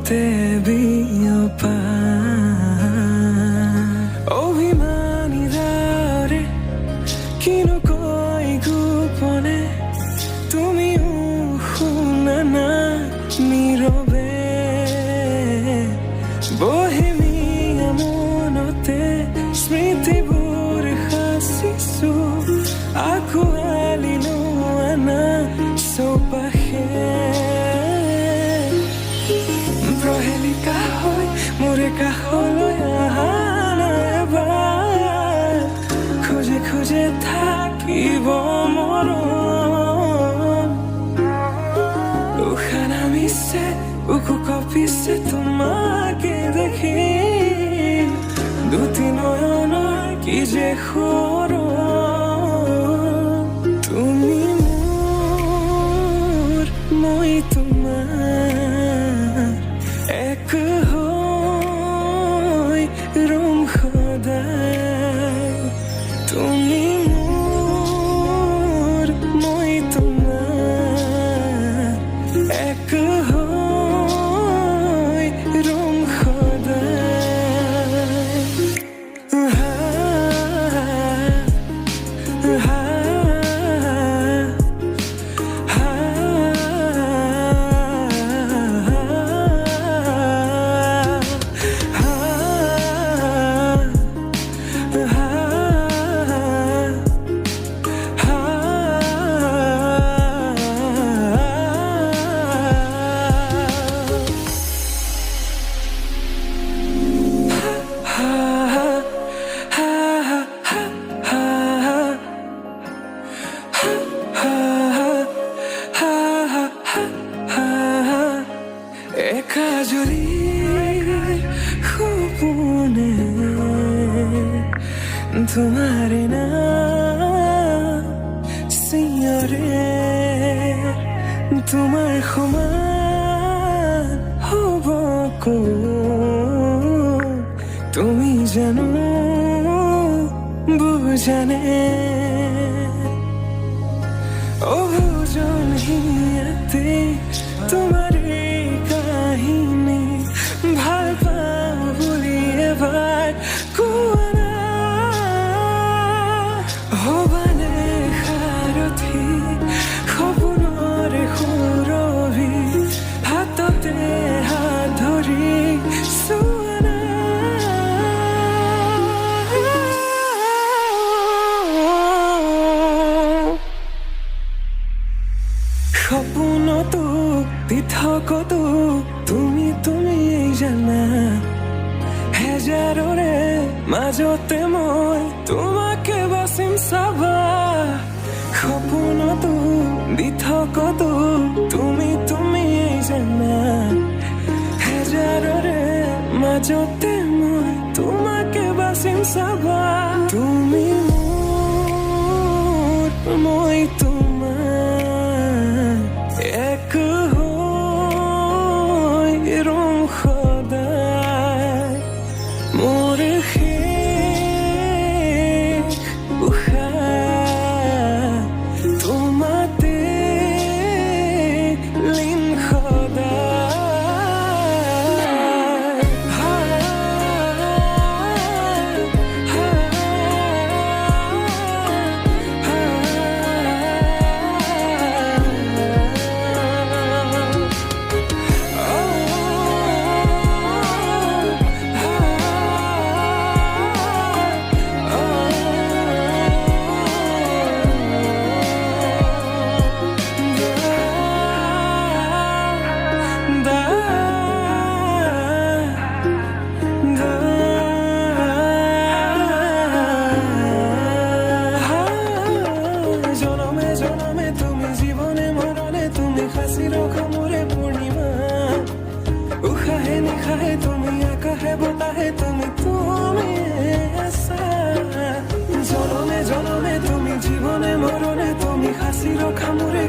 te biyopa অভিমানী দারে কিনো কই গোপনে তুমি শুনা না নীৰৱে বহেমিয়া মনতে স্মৃতিবোৰ সাঁচিছো আঁকোৱালি লোৱা না চৌপাশে প্ৰহেলিকা হৈ মোৰে কাষলৈ আহা এবাৰ খোজে খোজে থাকিব মৰম উশাহ নামিছে বুকু কঁপিছে তোমাকে দেখি দুটি নয়নৰ কি যে সৰম তুমি মোৰ মই তোমাৰ এক হৈ ৰম সদায় তুমি মোৰ মই তোমাৰ এক হৈ ৰম সদায় একাজলি সপোনে তোমাৰে নাম চিঞৰে তোমাৰ সমান হ'ব কোন তুমি জানো বুজানে অবুজন হিয়াতে তোমাৰে কাহিনী ভাল পাওঁ বুলি এবাৰ কোৱা না হ'বানে সাৰথি সপোনৰে সুৰভি হাততে হাত ধৰি চোৱা না সপোনতো পৃথকতো তুমি জানা হেজাৰৰে মাজতে মই তোমাকে বাচিম চাবা সপোনতো পৃথকতো তুমি জানা হেজাৰৰে মাজতে মই তোমাকে বাচিম চাবা তুমি মোৰ মই তোমাৰ এক হৈ ৰম সদায় মোৰ শেষ উশাহ তোমাতে লীন উশাহে নিশাহে তুমি আকাশে বতাহে তুমি আছা জনমে জনমে তুমি জীবনে মরণে তুমি হাসি রখা মোরে